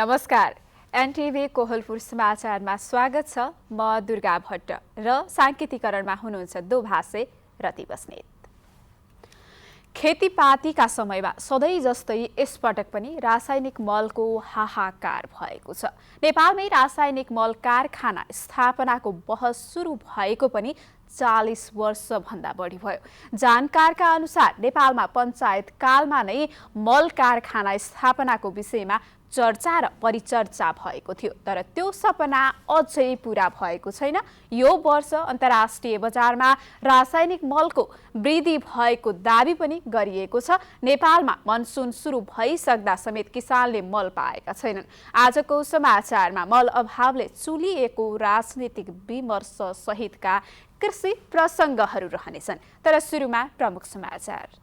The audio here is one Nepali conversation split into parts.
नमस्कार। एनटिभी कोहलपुर समाचारमा स्वागत छ। म दुर्गा भट्ट र सांकेतिकरणमा हुनुहुन्छ दोभाषे रति बस्नेत। खेतीपातीका समयमा सधैँ जस्तै यसपटक पनि रासायनिक मलको हाहाकार भएको छ। नेपालमै रासायनिक मल कारखाना स्थापनाको बहस सुरु भएको पनि 40 वर्षभन्दा बढी भयो। जानकारका अनुसार नेपालमा पञ्चायत कालमा नै मल कारखाना स्थापनाको विषयमा चर्चा र परिचर्चा भएको थियो, तर त्यो सपना अझै पूरा भएको छैन। यो वर्ष अन्तर्राष्ट्रिय बजारमा रासायनिक मलको वृद्धि भएको दाबी पनि गरिएको छ। नेपालमा मनसुन सुरु भइसक्दा समेत किसानले मल पाएका छैनन्। आजको समाचारमा मल अभावले चुलिएको राजनीतिक विमर्श सहितका कृषि प्रसङ्गहरू रहनेछन्। तर सुरुमा प्रमुख समाचार।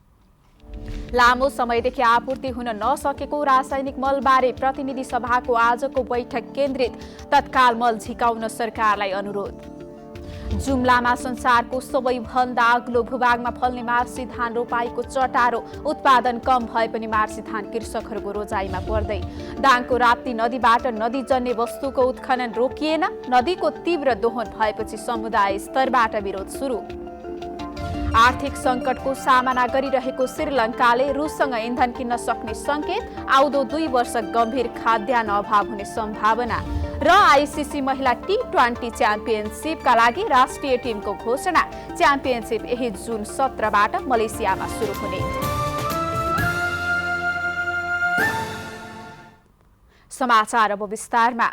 लामो समयदेखि आपूर्ति हुन नसकेको रासायनिक मलबारे प्रतिनिधि सभाको आजको बैठक केन्द्रित। तत्काल मल झिकाउन सरकारलाई अनुरोध। जुम्लामा संसारको सबैभन्दा अग्लो भूभागमा फल्ने मार्सी धान रोपाईको चटारो। उत्पादन कम भए पनि मार्सी धान कृषकहरूको रोजाइमा पर्दै। दाङको राप्ती नदीबाट नदीजन्य वस्तुको उत्खनन रोकिएन। नदीको तीव्र दोहन भएपछि समुदाय स्तरबाट विरोध सुरु। आर्थिक सङ्कटको सामना गरिरहेको श्रीलङ्काले रुससँग इन्धन किन्न सक्ने सङ्केत। आउँदो 2 वर्ष गम्भीर खाद्यान्न अभाव हुने सम्भावना। र आइसिसी महिला T20 च्याम्पियनसिपका लागि राष्ट्रिय टिमको घोषणा। च्याम्पियनसिप यही जुन 17बाट मलेसियामा सुरु हुने। समाचार अब विस्तारमा।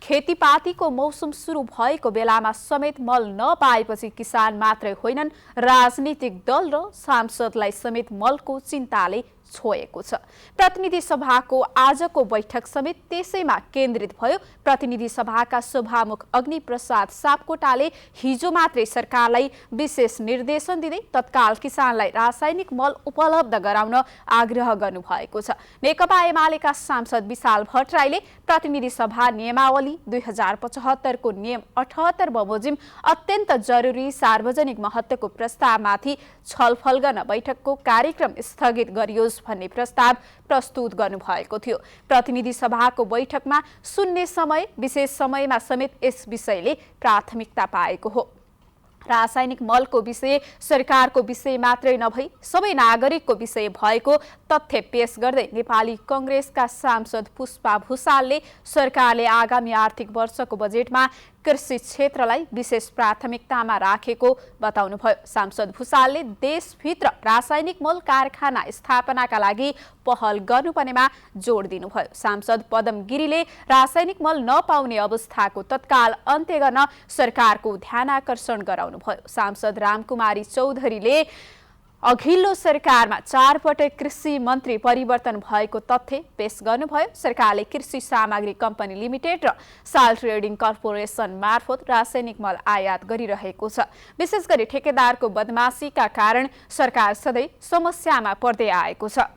खेतीपातीको मौसम सुरु भएको बेलामा समेत मल नपाएपछि किसान मात्रै होइनन्, राजनीतिक दल र सांसदलाई समेत मलको चिन्ताले छोएको छ। प्रतिनिधि सभाको आजको बैठक समेत त्यसैमा केन्द्रित भयो। प्रतिनिधि सभाका सभामुख अग्निप्रसाद सापकोटाले हिजो मात्रै सरकारलाई विशेष निर्देशन दिँदै तत्काल किसानलाई रासायनिक मल उपलब्ध गराउन आग्रह गर्नुभएको छ। नेकपा एमालेका सांसद विशाल भट्टराईले प्रतिनिधि सभा नियमावली 2075 को नियम 78 बमोजिम अत्यन्त जरुरी सार्वजनिक महत्त्वको प्रस्तावमाथि छलफल गर्न बैठकको कार्यक्रम स्थगित गरियोस् भन्ने प्रस्ताव प्रस्तुत गर्नुभएको थियो। प्रतिनिधि सभाको बैठकमा शून्य समय विशेष समयमा समेत यस विषयले प्राथमिकता पाएको हो। रासायनिक मलको विषय सरकारको विषय मात्रै नभई सबै नागरिकको विषय भएको तथ्य पेश गर्दै नेपाली कांग्रेसका सांसद पुष्पा भुसालले सरकारले आगामी आर्थिक वर्षको बजेटमा कृषि क्षेत्रलाई विशेष प्राथमिकतामा राखेको बताउनुभयो। सांसद भुसालले देशभित्र रासायनिक मल कारखाना स्थापनाका लागि पहल गर्नुपर्नेमा जोड दिनुभयो। सांसद पदम गिरीले रासायनिक मल नपाउने अवस्थाको तत्काल अन्त्य गर्न सरकारको ध्यानाकर्षण गराउनुभयो। सांसद रामकुमारी चौधरीले अघिल्लो सरकारमा 4 पटक कृषि मन्त्री परिवर्तन भएको तथ्य पेश गर्नुभयो। सरकारले कृषि सामग्री कम्पनी लिमिटेड र साल ट्रेडिङ कर्पोरेसन मार्फत रासायनिक मल आयात गरिरहेको छ। विशेष गरी ठेकेदारको बदमाशीका कारण सरकार सधैँ समस्यामा पर्दै आएको छ।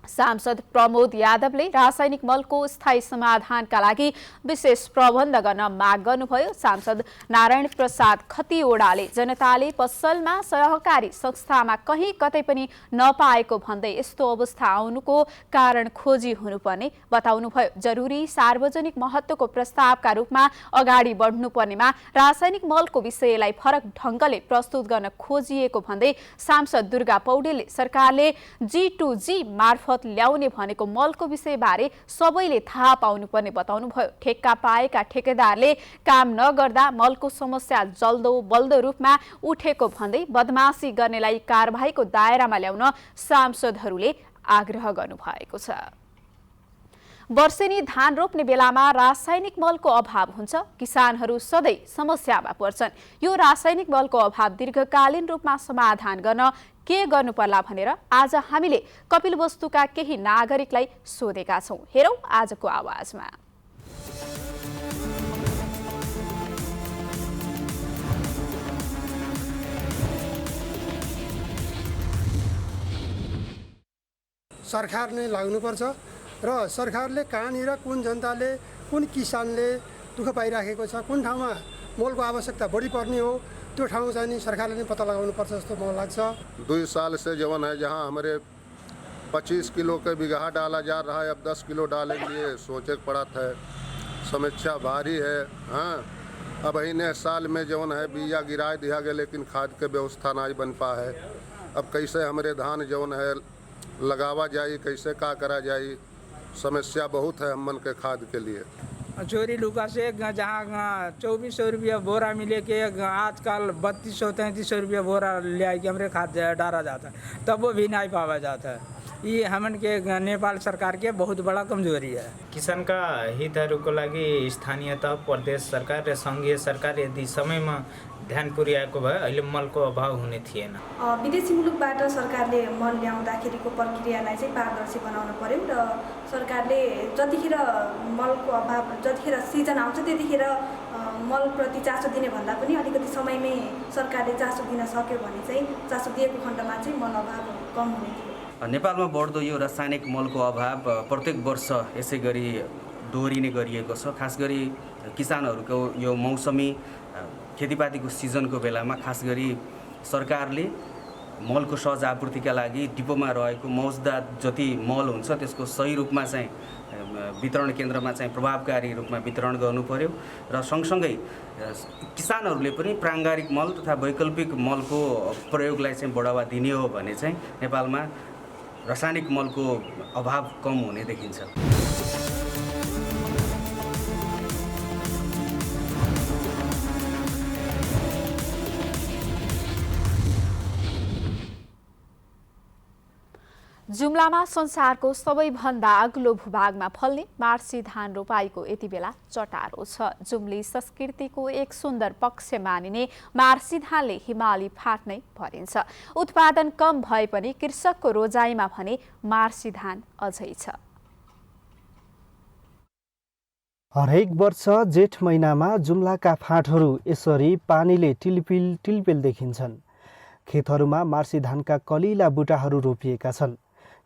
सांसद प्रमोद यादवले रासायनिक मलको स्थायी समाधानका लागि विशेष प्रबन्ध गर्न माग गर्नुभयो। सांसद नारायण प्रसाद खतिवडाले जनताले पसलमा सहकारी संस्थामा कहीँ कतै पनि नपाएको भन्दै यस्तो अवस्था आउनुको कारण खोजी हुनुपर्ने बताउनुभयो। जरुरी सार्वजनिक महत्त्वको प्रस्तावका रूपमा अगाडि बढ्नुपर्नेमा रासायनिक मलको विषयलाई फरक ढङ्गले प्रस्तुत गर्न खोजिएको भन्दै सांसद दुर्गा पौडेलले सरकारले G2G मार्फत ल्याउने भनेको मलको विषयबारे सबैले थाहा पाउनुपर्ने बताउनुभयो। ठेक्का पाएका ठेकेदारले काम नगर्दा मलको समस्या जल्दो बल्दो रूपमा उठेको भन्दै बदमाशी गर्नेलाई कारबाहीको दायरामा ल्याउन सांसदहरूले आग्रह गर्नुभएको छ। वर्षेनी धान रोप्ने बेलामा रासायनिक मलको अभाव हुन्छ। किसानहरू सधैँ समस्यामा पर्छन्। यो रासायनिक मलको अभाव दीर्घकालीन रूपमा समाधान गर्न के गर्नु पर्ला भनेर आज हामीले कपिलवस्तुका केही नागरिकलाई सोधेका छौं। हेरौं आजको आवाजमा। सरकार नै लाग्नुपर्छ र सरकारले कहाँनिर कुन जनताले कुन किसानले दुःख पाइराखेको छ, कुन ठाउँमा मलको आवश्यकता बढी पर्ने हो, त्यो ठाउँ चाहिँ सरकारले नै पत्ता लगाउनु पर्छ जस्तो मलाई लाग्छ। 2 साल से जवन है जहाँ हमारे 25 किलो के बीघा डाला जा रहा है, अब 10 किलो डालेंगे, सोचे पड़ा था। समस्या भारी है। हाँ, अब इन्हें साल में जौन है बिया गिरा दिया गया, लेकिन खाद के व्यवस्था नहीं बन पा है। अब कैसे हमारे धान जौन है लगावा जाए, कैसे का करा जाए, समस्या बहुत है हमन के खाद के लिए। चोरी लुका से जहाँ 2400 रुपया बोरा मिले के आजकल 3200-3300 रुपया बोरा ले आके हमारे खाद डाला जाता है, तब वो भी नहीं पावा जाता है। ये हमन के नेपाल सरकार के बहुत बड़ा कमजोरी है। किसान का हितहरूको लागि स्थानीय तह, प्रदेश सरकार र सङ्घीय सरकार यदि समयमा ध्यान पुर्याएको भए अहिले मलको अभाव हुने थिएन। विदेशी मुलुकबाट सरकारले मल ल्याउँदाखेरिको प्रक्रियालाई चाहिँ पारदर्शी बनाउन पर्यो र सरकारले जतिखेर मलको अभाव, जतिखेर सिजन आउँछ त्यतिखेर मलप्रति चासो दिने भन्दा पनि अलिकति समयमै सरकारले चासो दिन सक्यो भने चाहिँ, चासो दिएको खण्डमा चाहिँ मल अभाव कम हुने थियो। नेपालमा बढ्दो यो रासायनिक मलको अभाव प्रत्येक वर्ष यसै गरी दोहोरिने गरिएको छ। खास गरी किसानहरूको यो मौसमी खेतीपातीको सिजनको बेलामा खास गरी सरकारले मलको सहज आपूर्तिका लागि डिपोमा रहेको मौजदात जति मल हुन्छ त्यसको सही रूपमा चाहिँ वितरण केन्द्रमा चाहिँ प्रभावकारी रूपमा वितरण गर्नु पर्यो र सँगसँगै किसानहरूले पनि प्राङ्गारिक मल तथा वैकल्पिक मलको प्रयोगलाई चाहिँ बढावा दिने हो भने चाहिँ नेपालमा रासायनिक मलको अभाव कम हुने देखिन्छ। जुम्लामा संसारको सबैभन्दा अग्लो भूभागमा फल्ने मार्सी धान रोपाईको यति बेला चटारो छ। जुम्ली संस्कृतिको एक सुन्दर पक्ष मानिने मार्सी धानले हिमाली फाट नै भरिन्छ। उत्पादन कम भए पनि कृषकको रोजाइमा भने मार्सी धान अझै छ। हरेक वर्ष जेठ महिनामा जुम्लाका फाँटहरू यसरी पानीले टिलपिल टिलपिल देखिन्छन्। खेतहरूमा मार्सी धानका कलिला बुटाहरू रोपिएका छन्।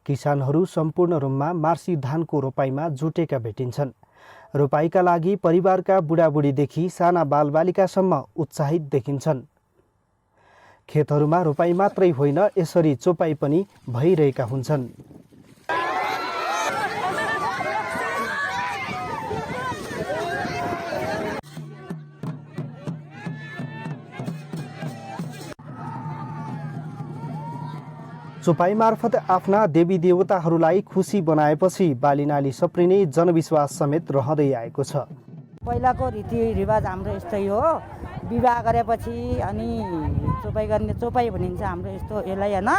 किसानहरू सम्पूर्ण रूपमा मार्सी धानको रोपाईमा जुटेका भेटिन्छन्। रोपाईका लागि परिवारका बुढाबुढीदेखि साना बालबालिकासम्म उत्साहित देखिन्छन्। खेतहरूमा रोपाई मात्रै होइन, यसरी चोपाई पनि भइरहेका हुन्छन्। चोपाई मार्फत आफ्ना देवी देवताहरूलाई खुसी बनाएपछि बालीनाली सप्रिने जनविश्वास समेत रहँदै आएको छ। पहिलाको रीतिरिवाज हाम्रो यस्तै हो। विवाह गरेपछि अनि चोपाई गर्ने, चोपाई भनिन्छ हाम्रो यस्तो यसलाई होइन,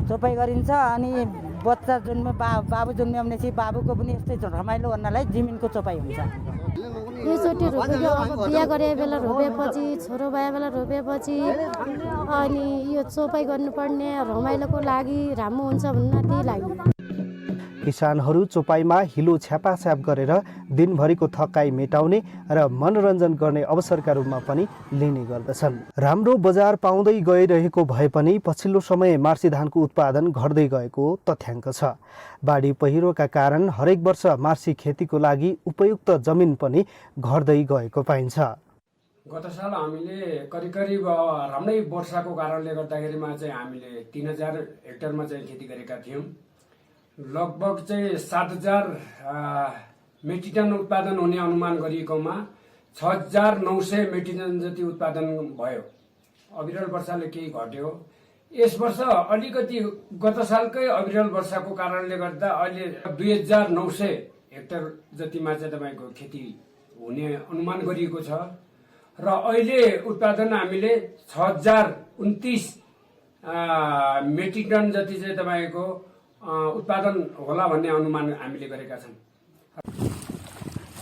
चोपाई गरिन्छ। अनि बच्चा जन्मे बाबु जन्मिएपछि बाबुको पनि यस्तै रमाइलो गर्नलाई जिमिनको चोपाई हुन्छ। एकचोटि रोपेको, अब बिहा गरे बेला रोपेपछि, छोरो भए बेला रोपेपछि अनि यो चोपाई गर्नुपर्ने रमाइलोको लागि राम्रो हुन्छ भन्न त्यही लागि किसानहरू चोपाईमा हिलो छ्यापाछ्याप गरेर दिनभरिको थकाइ मेटाउने र मनोरञ्जन गर्ने अवसरका रूपमा पनि लिने गर्दछन्। राम्रो बजार पाउँदै गइरहेको भए पनि पछिल्लो समय मार्सी धानको उत्पादन घट्दै गएको तथ्याङ्क छ। बाढी पहिरोका कारण हरेक वर्ष मार्सी खेतीको लागि उपयुक्त जमिन पनि घट्दै गएको पाइन्छ। गत साल हामीले करिब राम्रै वर्षाको कारणले गर्दाखेरिमा चाहिँ हामीले 3000 हेक्टरमा चाहिँ खेती गरेका थियौँ। लगभग चाहिँ 7000 मेट्रिक टन उत्पादन हुने अनुमान गरिएकोमा 6900 मेट्रिक टन जति उत्पादन भयो। अविरल वर्षाले केही घट्यो। यस वर्ष अलिकति गत सालकै अविरल वर्षाको कारणले गर्दा अहिले 2900 हेक्टर जतिमा चाहिँ तपाईँको खेती हुने अनुमान गरिएको छ र अहिले उत्पादन हामीले 6029 मेट्रिक टन जति चाहिँ तपाईँको उत्पादन होला भन्ने अनुमान हामीले गरेका छन्।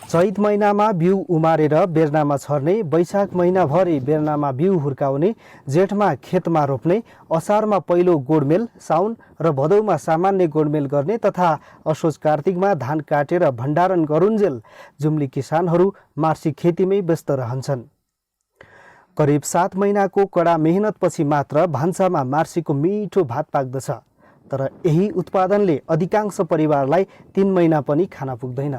चैत महिनामा बिउ उमारेर बेर्नामा छर्ने, वैशाख महिनाभरि बेर्नामा बिउ हुर्काउने, जेठमा खेतमा रोप्ने, असारमा पहिलो गोडमेल, साउन र भदौमा सामान्य गोडमेल गर्ने तथा असोज कार्तिकमा धान काटेर भण्डारण गरुन्जेल जुम्ली किसानहरू मार्सी खेतीमै व्यस्त रहन्छन्। करिब 7 महिनाको कडा मेहनतपछि मात्र भान्सामा मार्सीको मिठो भात पाक्दछ। तर यही उत्पादनले अधिकांश परिवारलाई 3 महिना पनि खान पुग्दैन।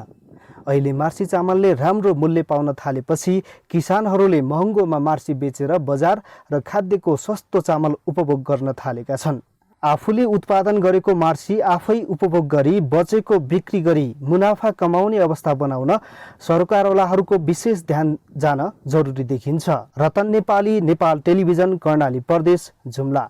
अहिले मार्सी चामलले राम्रो मूल्य पाउन थालेपछि किसानहरूले महँगोमा मार्सी बेचेर बजार र खाद्यको सस्तो चामल उपभोग गर्न थालेका छन्। आफूले उत्पादन गरेको मार्सी आफै उपभोग गरी बचेको बिक्री गरी मुनाफा कमाउने अवस्था बनाउन सरकारवालाहरूको विशेष ध्यान जान जरुरी देखिन्छ। रतन नेपाली, नेपाल टेलिभिजन, कर्णाली प्रदेश, जुम्ला।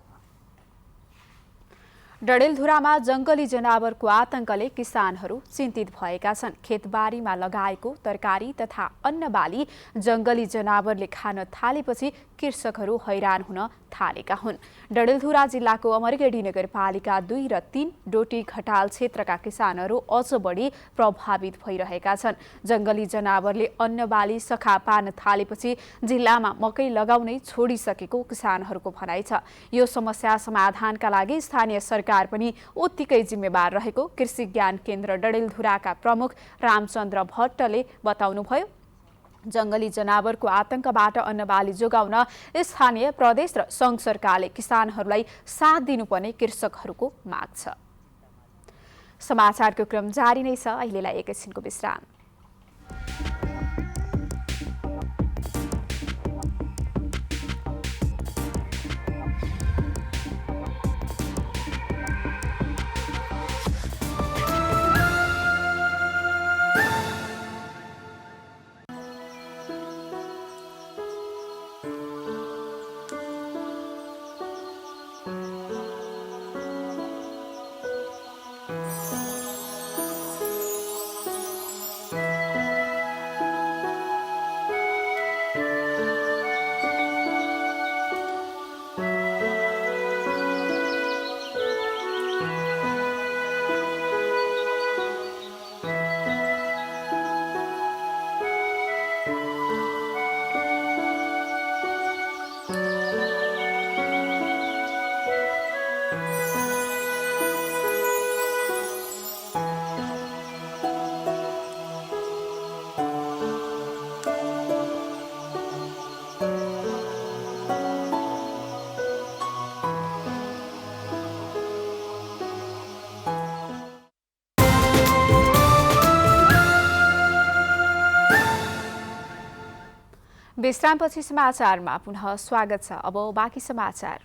डडेलधुरामा जंगली जनावरको आतंकले किसानहरू चिन्तित भएका छन्। खेतबारीमा लगाएको तरकारी तथा अन्न बाली जंगली जनावरले खान थालेपछि कृषकहरू हैरान हुन थालेका हुन्। डडेलधुरा जिल्लाको अमरगढी नगरपालिका 2 र 3 डोटी घटाल क्षेत्रका किसानहरू अझ बढी प्रभावित भइरहेका छन्। जंगली जनावरले अन्न बाली सखा पार्न थालेपछि जिल्लामा मकै लगाउनै छोडिसकेको किसानहरूको भनाइ छ। यो समस्या समाधानका लागि स्थानीय सरकार पनि उत्तिकै जिम्मेवार रहेको कृषि ज्ञान केन्द्र डडेलधुराका प्रमुख रामचन्द्र भट्टले बताउनुभयो। जंगली जनावरको आतंकबाट अन्नबाली जोगाउन स्थानीय, प्रदेश र संघ सरकारले किसानहरूलाई साथ दिनुपर्ने कृषकहरूको माग छ। समाचारको क्रम जारी नै छ, अहिलेलाई एकैछिनको विश्राम। विश्रामपछि समाचारमा पुनः स्वागत छ। अब बाँकी समाचार।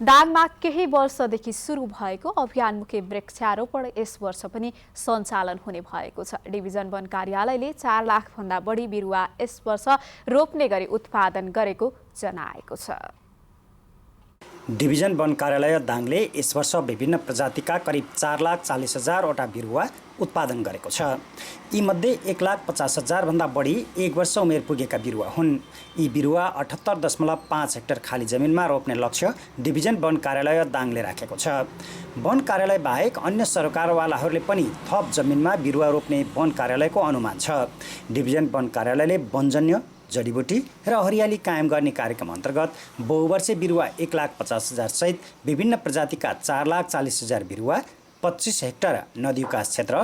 दाङमा केही वर्षदेखि सुरु भएको अभियानमुखी वृक्षारोपण यस वर्ष पनि सञ्चालन हुने भएको छ। डिभिजन वन कार्यालयले 4 लाख भन्दा बढी बिरुवा यस वर्ष रोप्ने गरी उत्पादन गरेको जनाएको छ। डिभिजन वन कार्यालय दाङले यस वर्ष विभिन्न प्रजातिका करिब 4,40,000 बिरुवा उत्पादन गरेको छ। यीमध्ये 1,50,000 भन्दा बढी 1 वर्ष उमेर पुगेका बिरुवा हुन्। यी बिरुवा 78.5 हेक्टर खाली जमिनमा रोप्ने लक्ष्य डिभिजन वन कार्यालय दाङले राखेको छ। वन कार्यालय बाहेक अन्य सरकारवालाहरूले पनि थप जमिनमा बिरुवा रोप्ने वन कार्यालयको अनुमान छ। डिभिजन वन कार्यालयले वनजन्य, जडीबुटी र हरियाली कायम गर्ने कार्यक्रम अन्तर्गत बहुवर्षे बिरुवा 1,50,000 सहित विभिन्न प्रजातिका 4,40,000 बिरुवा, 25 हेक्टर नदी विकास क्षेत्र,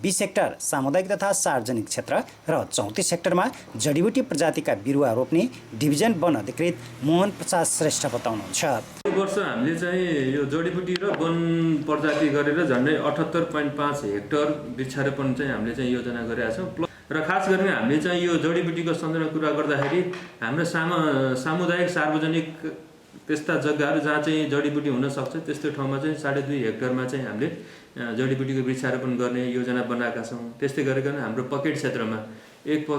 20 हेक्टर सामुदायिक तथा सार्वजनिक क्षेत्र र 34 हेक्टरमा जडीबुटी प्रजातिका बिरुवा रोप्ने डिभिजन वन अधिकृत मोहन प्रसाद श्रेष्ठ बताउनुहुन्छ। यो वर्ष हामीले चाहिँ यो जडीबुटी र वन प्रजाति गरेर झन्डै 78.5 हेक्टर वृक्षारोपण चाहिँ हामीले चाहिँ योजना गरेका छौँ। र खास गरी हामीले चाहिँ यो जडीबुटीको सन्दर्भमा कुरा गर्दाखेरि हाम्रो सामुदायिक सार्वजनिक त्यस्ता जग्गाहरू जहाँ चाहिँ जडीबुटी हुन सक्छ त्यस्तो ठाउँमा चाहिँ 2.5 हेक्टरमा चाहिँ हामीले जडीबुटीको वृक्षारोपण गर्ने योजना बनाएका छौँ। त्यस्तै गरिकन हाम्रो पकेट क्षेत्रमा एक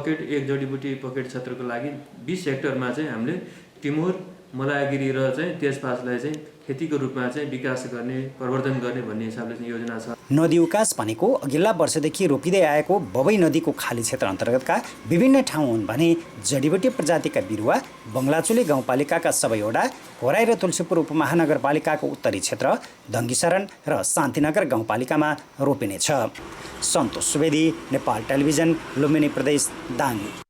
जडीबुटी पकेट क्षेत्रको लागि 20 हेक्टरमा चाहिँ हामीले टिमुर, मलायागिरी र चाहिँ तेजपातलाई चाहिँ खेतीको रूपमा चाहिँ विकास गर्ने, प्रवर्धन गर्ने भन्ने हिसाबले चाहिँ योजना छ। नदी विकास भनेको अघिल्ला वर्षदेखि रोपिँदै आएको बबई नदीको खाली क्षेत्र अन्तर्गतका विभिन्न ठाउँ हुन् भने जडीबुटी प्रजातिका बिरुवा बङ्गलाचुली गाउँपालिकाका सबै वडा, होराई र तुलसीपुर उपमहानगरपालिकाको उत्तरी क्षेत्र, धङ्गीशरण र शान्तिनगर गाउँपालिकामा रोपिनेछ। सन्तोष सुवेदी, नेपाल टेलिभिजन, लुम्बिनी प्रदेश, दाङ।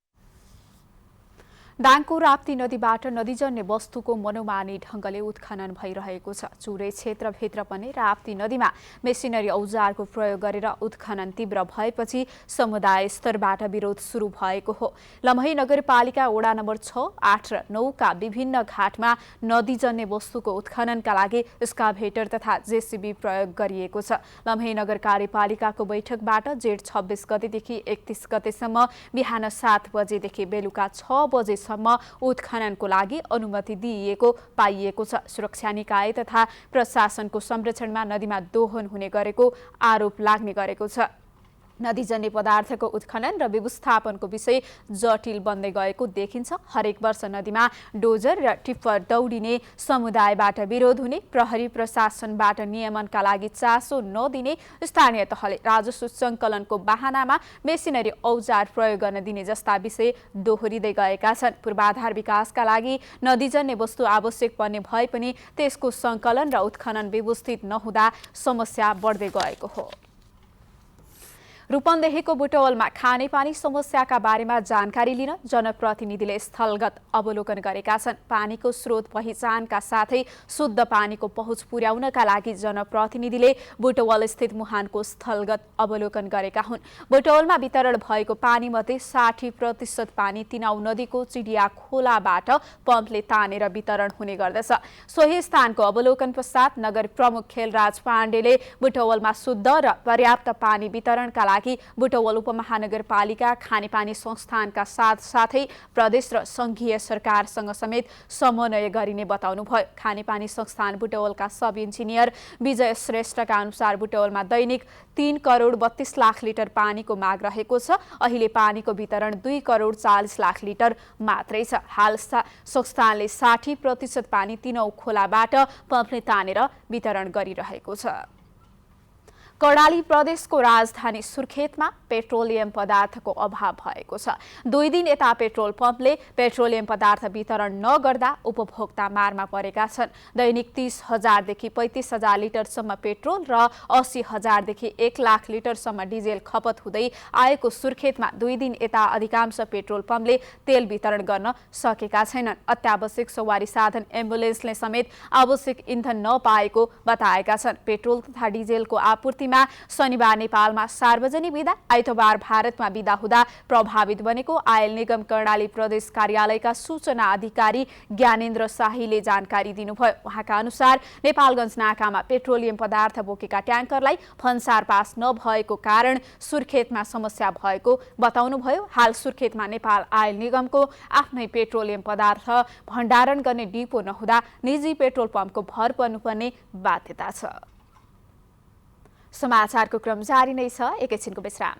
दाङको राप्ती नदीबाट नदीजन्य वस्तुको मनोमानी ढङ्गले उत्खनन भइरहेको छ। चुरे क्षेत्रभित्र पनि राप्ती नदीमा मेसिनरी औजारको प्रयोग गरेर उत्खनन तीव्र भएपछि समुदाय स्तरबाट विरोध सुरु भएको हो। लम्है नगरपालिका वडा नम्बर 6, 8 र 9 का विभिन्न घाटमा नदीजन्य वस्तुको उत्खननका लागि स्काभेटर तथा जेसीबी प्रयोग गरिएको छ। लम्है नगर कार्यपालिकाको बैठकबाट जेठ 26 गतेदेखि 31 गतेसम्म बिहान 7 बजेदेखि बेलुका 6 बजे किलोसम्म उत्खननको लागि अनुमति दिइएको पाइएको छ। सुरक्षा निकाय तथा प्रशासनको संरक्षणमा नदीमा दोहन हुने गरेको आरोप लाग्ने गरेको छ। नदीजन्य पदार्थको उत्खनन र व्यवस्थापनको विषय जटिल बन्दै गएको देखिन्छ। हरेक वर्ष नदीमा डोजर र टिप्पर दौडिने, समुदायबाट विरोध हुने, प्रहरी प्रशासनबाट नियमनका लागि चासो नदिने, स्थानीय तहले राजस्व सङ्कलनको बहानामा मेसिनरी औजार प्रयोग गर्न दिने जस्ता विषय दोहोरिँदै गएका छन्। पूर्वाधार विकासका लागि नदीजन्य वस्तु आवश्यक पर्ने भए पनि त्यसको सङ्कलन र उत्खनन व्यवस्थित नहुँदा समस्या बढ्दै गएको हो। रूपन्देहीको बुटवलमा खानेपानी समस्याका बारेमा जानकारी लिन जनप्रतिनिधिले स्थलगत अवलोकन गरेका छन्। पानीको स्रोत पहिचानका साथै शुद्ध पानीको पहुँच पुर्याउनका लागि जनप्रतिनिधिले बुटवल स्थित मुहानको स्थलगत अवलोकन गरेका हुन्। बुटवलमा वितरण भएको पानीमध्ये 60% पानी तिनाउ नदीको चिडिया खोलाबाट पम्पले तानेर वितरण हुने गर्दछ। सोही स्थानको अवलोकन पश्चात नगर प्रमुख खेलराज पाण्डेले बुटवलमा शुद्ध र पर्याप्त पानी वितरणका लागि बुटवल उपमहानगरपालिका, खानेपानी संस्थानका साथसाथै प्रदेश र संघीय सरकारसँग समेत समन्वय गरिने बताउनुभयो। खानेपानी संस्थान बुटवलका सब इन्जिनियर विजय श्रेष्ठका अनुसार बुटवलमा दैनिक 3 करोड 32 लाख लिटर पानीको माग रहेको छ। अहिले पानीको वितरण 2 करोड 40 लाख लिटर मात्रै छ। हाल संस्थानले 60% पानी तिनौ खोलाबाट पम्पले तानेर वितरण गरिरहेको छ। कर्णाली प्रदेशको राजधानी सुर्खेतमा पेट्रोलियम पदार्थको अभाव भएको छ। 2 दिन यता पेट्रोल पम्पले पेट्रोलियम पदार्थ वितरण नगर्दा उपभोक्ता मारमा परेका छन्। दैनिक 30,000 देखि 35,000 लिटरसम्म पेट्रोल र 80,000 देखि 1 लाख लिटरसम्म डिजेल खपत हुँदै आएको सुर्खेतमा 2 दिन यता अधिकांश पेट्रोल पम्पले तेल वितरण गर्न सकेका छैनन्। अत्यावश्यक सवारी साधन एम्बुलेन्सले समेत आवश्यक इन्धन नपाएको बताएका छन्। पेट्रोल तथा डिजेलको आपूर्ति शनिबार नेपालमा सार्वजनिक बिदा, आइतबार भारतमा बिदा हुँदा प्रभावित बनेको आयल निगम कर्णाली प्रदेश कार्यालयका सूचना अधिकारी ज्ञानेन्द्र शाहीले जानकारी दिनुभयो। उहाँका अनुसार नेपालगञ्ज नाकामा पेट्रोलियम पदार्थ बोकेका ट्याङ्करलाई भन्सार पास नभएको कारण सुर्खेतमा समस्या भएको बताउनुभयो। हाल सुर्खेतमा नेपाल आयल निगमको आफ्नै पेट्रोलियम पदार्थ भण्डारण गर्ने डिपो नहुँदा निजी पेट्रोल पम्पको भर पर्नुपर्ने बाध्यता छ। समाचारको क्रम जारी नै छ, एकैछिनको विश्राम।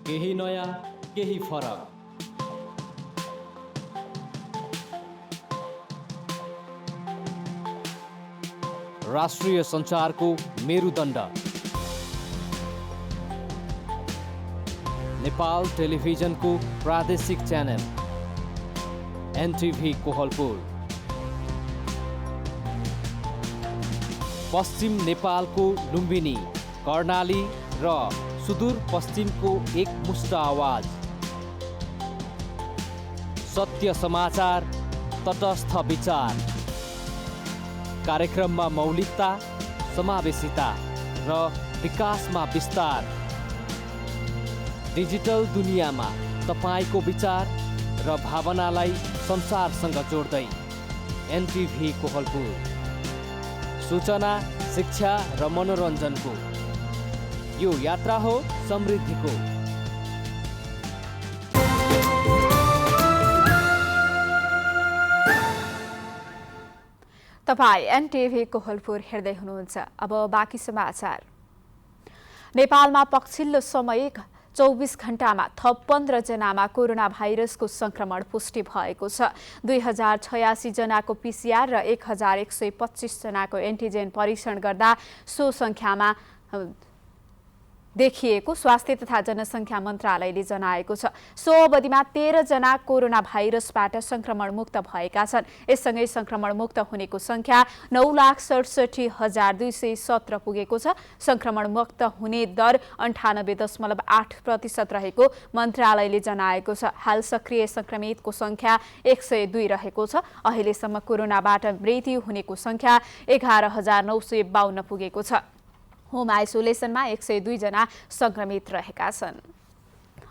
केही नयाँ, केही फरक। राष्ट्रिय सञ्चारको मेरुदण्ड नेपाल टेलिभिजनको प्रादेशिक च्यानल एनटिभी कोहलपुर, पश्चिम नेपालको लुम्बिनी, कर्णाली र सुदूर पश्चिमको एकमुष्ट आवाज, सत्य समाचार, तटस्थ विचार, कार्यक्रममा मौलिकता, समावेशिता र विकासमा विस्तार। डिजिटल दुनियाँमा तपाईको विचार र भावनालाई संसारसँग जोड्दै एनटिभी कोहलपुर, सूचना, शिक्षा र मनोरञ्जनको यो यात्रा हो समृद्धिको। तपाईं एनटिभी कोहलपुर हेर्दै हुनुहुन्छ। अब बाँकी समाचार। नेपालमा पछिल्लो समय 24 घण्टामा थप 15 जनामा कोरोना भाइरसको संक्रमण पुष्टि भएको छ। 2086 जनाको पीसीआर र 1125 जनाको एन्टिजेन परीक्षण गर्दा सो संख्यामा देखिएको स्वास्थ्य तथा जनसङ्ख्या मन्त्रालयले जनाएको छ। सो अवधिमा 13 जना कोरोना भाइरसबाट संक्रमण मुक्त भएका छन्। यससँगै संक्रमण मुक्त हुनेको संख्या 9,67,217 पुगेको छ। संक्रमण मुक्त हुने दर 98.8% रहेको मन्त्रालयले जनाएको छ। हाल सक्रिय संक्रमितको संख्या 102 रहेको छ। अहिलेसम्म कोरोनाबाट मृत्यु हुनेको संख्या 11,952 पुगेको छ। होम आइसोलेसनमा 102 जना संक्रमित रहेका छन्।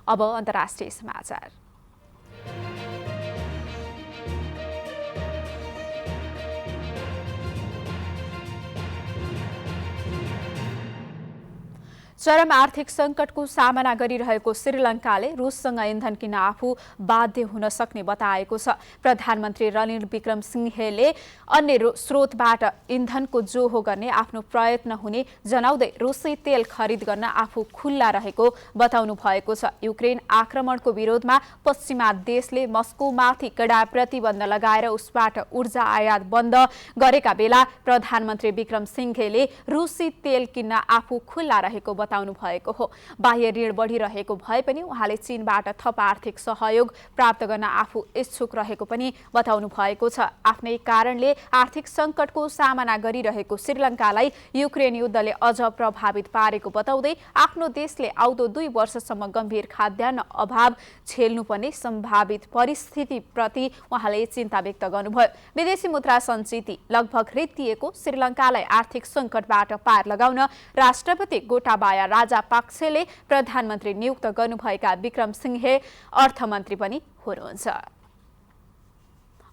अब अन्तर्राष्ट्रिय समाचार। चरम आर्थिक सङ्कटको सामना गरिरहेको श्रीलङ्काले रुससँग इन्धन किन्न आफू बाध्य हुन सक्ने बताएको छ। प्रधानमन्त्री रनिल विक्रमसिंघेले अन्य स्रोतबाट इन्धनको जोहो गर्ने आफ्नो प्रयत्न हुने जनाउँदै रुसी तेल खरिद गर्न आफू खुल्ला रहेको बताउनु भएको छ। युक्रेन आक्रमणको विरोधमा पश्चिमा देशले मस्कोमाथि कडा प्रतिबन्ध लगाएर उसबाट ऊर्जा आयात बन्द गरेका बेला प्रधानमन्त्री विक्रमसिंघेले रुसी तेल किन्न आफू खुल्ला रहेको बताउनु भएको हो। बाह्य ऋण बढिरहेको भए पनि उहाँले चीनबाट थप आर्थिक सहयोग प्राप्त गर्न आफू इच्छुक रहेको पनि बताउनु भएको छ। आफ्नै कारणले आर्थिक सङ्कटको सामना गरिरहेको श्रीलङ्कालाई युक्रेन युद्धले अझ प्रभावित पारेको बताउँदै आफ्नो देशले आउँदो 2 वर्षसम्म गम्भीर खाद्यान्न अभाव झेल्नुपर्ने सम्भावित परिस्थितिप्रति उहाँले चिन्ता व्यक्त गर्नुभयो। विदेशी मुद्रा सञ्चिति लगभग रित्तिएको श्रीलङ्कालाई आर्थिक सङ्कटबाट पार लगाउन राष्ट्रपति गोटाबाया राजापाक्सेले प्रधानमन्त्री नियुक्त गर्नुभएका विक्रमसिंघे अर्थमन्त्री पनि हुनुहुन्छ।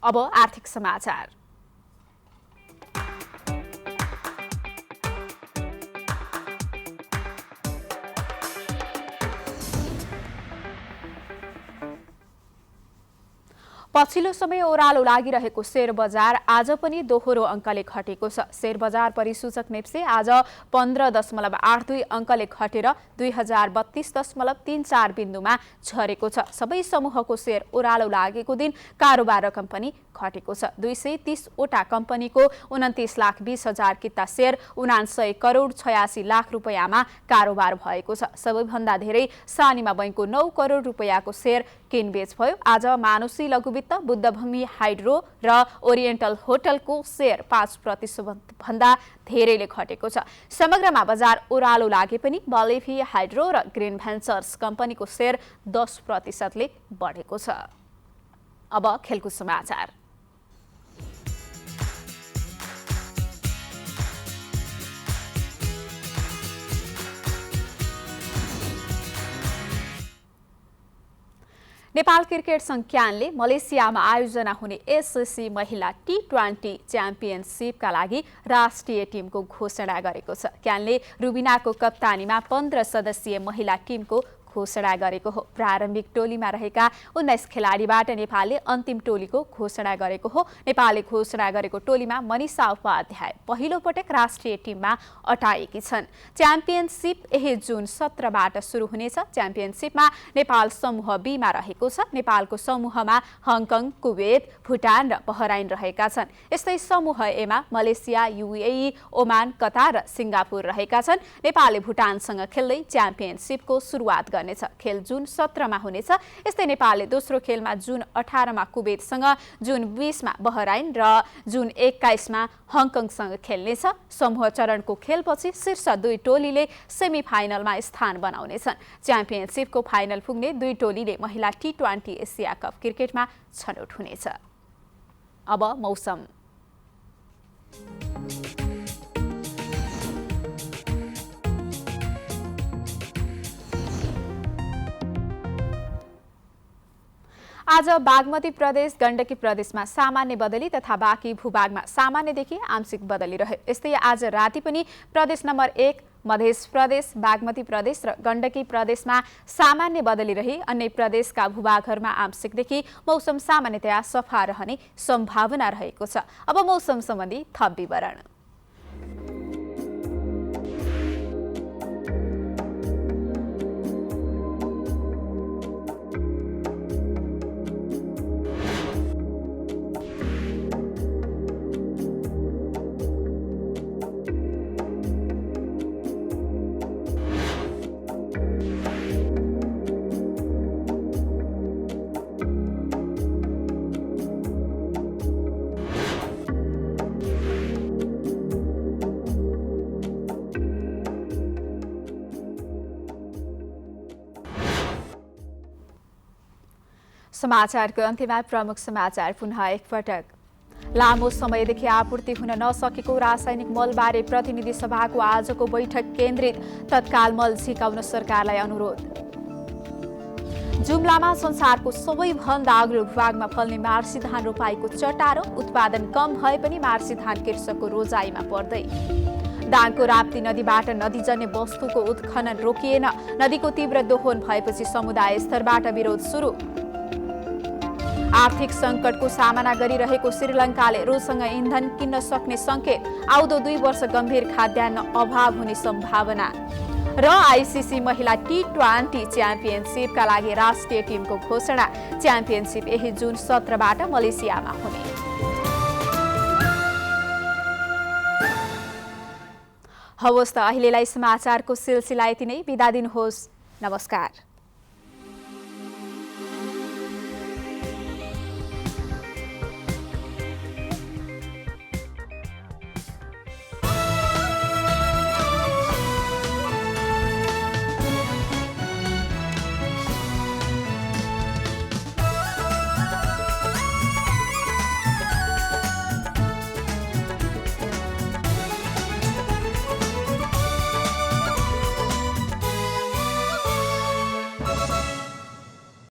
अब आर्थिक समाचार। पछिल्लो समय ओह्रालो लागिरहेको शेयर बजार आज पनि दोहोरो अङ्कले घटेको छ। शेयर बजार परिसूचक नेप्से आज 15.82 अङ्कले घटेर 2032.34 बिन्दुमा झरेको छ। सबै समूहको शेयर ओह्रालो लागेको दिन कारोबार रकम पनि घटेको छ। 230 वटा कम्पनीको 29,20,000 किता शेयर 99 करोड 86 लाख रुपैयाँमा कारोबार भएको छ। सबैभन्दा धेरै सानीमा बैंकको 9 करोड रुपैयाँको शेयर किनबेच भयो। आज मानुषी लघुवित्त, बुद्धभूमि हाइड्रो र ओरिएन्टल होटलको शेयर 5% भन्दा धेरैले घटेको छ। समग्रमा बजार ओह्रालो लागे पनि बलेभी हाइड्रो र ग्रिन भेन्चर्स कम्पनीको शेयर 10% बढेको छ। अब खेलकुद समाचार। नेपाल क्रिकेट संघ क्यानले मलेसियामा आयोजना हुने एसएससी महिला टी20 च्याम्पियनसिपका लागि राष्ट्रिय टिमको घोषणा गरेको छ। क्यानले रुबिनाको कप्तानीमा 15 सदस्यीय महिला टिमको घोषणा गरेको हो। प्रारम्भिक टोलीमा रहेका 19 खेलाडीबाट नेपालले अन्तिम टोलीको घोषणा गरेको हो। नेपालले घोषणा गरेको टोलीमा मनिषा उपाध्याय पहिलो पटक राष्ट्रिय टिममा अटाएकी छन्। च्याम्पियनसिप यही जुन 17बाट सुरु हुनेछ। च्याम्पियनसिपमा नेपाल समूह बीमा रहेको छ। नेपालको समूहमा हङकङ, कुवेत, भुटान र बहराइन रहेका छन्। यस्तै समूह एमा मलेसिया, युएई, ओमान, कतार र सिङ्गापुर रहेका छन्। नेपालले भुटानसँग खेल्दै च्याम्पियनसिपको सुरुवात गर्नेछ। खेल जुन 17मा हुनेछ। यस्तै नेपालले दोस्रो खेलमा जुन 18मा कुवेतसँग, जुन 20मा बहराइन र जुन 21मा हङकङसँग खेल्नेछ। समूह चरणको खेलपछि शीर्ष 2 टोलीले सेमी फाइनलमा स्थान बनाउनेछन्। च्याम्पियनसिपको फाइनल पुग्ने 2 टोलीले महिला टी20 एसिया कप क्रिकेटमा छनौट हुनेछ। अब मौसम। आज बागमती प्रदेश, गण्डकी प्रदेशमा सामान्य बदली तथा बाँकी भूभागमा सामान्यदेखि आंशिक बदली रह्यो। यस्तै आज राति पनि प्रदेश नम्बर 1, मध्य प्रदेश, बागमती प्रदेश र गण्डकी प्रदेशमा सामान्य बदली रही अन्य प्रदेशका भूभागहरूमा आंशिकदेखि मौसम सामान्यतया सफा रहने सम्भावना रहेको छ। अब मौसम सम्बन्धी थप विवरण। समाचारको अन्त्यमा प्रमुख समाचार पुनः एकपटक। लामो समयदेखि आपूर्ति हुन नसकेको रासायनिक मलबारे प्रतिनिधि सभाको आजको बैठक केन्द्रित, तत्काल मल झिकाउन सरकारलाई अनुरोध। जुम्लामा संसारको सबैभन्दा अग्लो भूभागमा फल्ने मार्सी धान रोपाईको चटारो, उत्पादन कम भए पनि मार्सी धान कृषकको रोजाइमा पर्दै। दाङको राप्ती नदीबाट नदीजन्य वस्तुको उत्खनन रोकिएन। नदीको तीव्र दोहन भएपछि समुदाय स्तरबाट विरोध सुरु। आर्थिक सङ्कटको सामना गरिरहेको श्रीलङ्काले रुससँग इन्धन किन्न सक्ने सङ्केत। आउँदो 2 वर्ष गम्भीर खाद्यान्न अभाव हुने सम्भावना। र आइसिसी महिला T20 च्याम्पियनसिपका लागि राष्ट्रिय टिमको घोषणा। च्याम्पियनसिप यही जुन 17बाट मलेसियामा हुने। हवस् त अहिलेलाई समाचारको सिलसिला यति नै। बिदा दिनुहोस्। नमस्कार।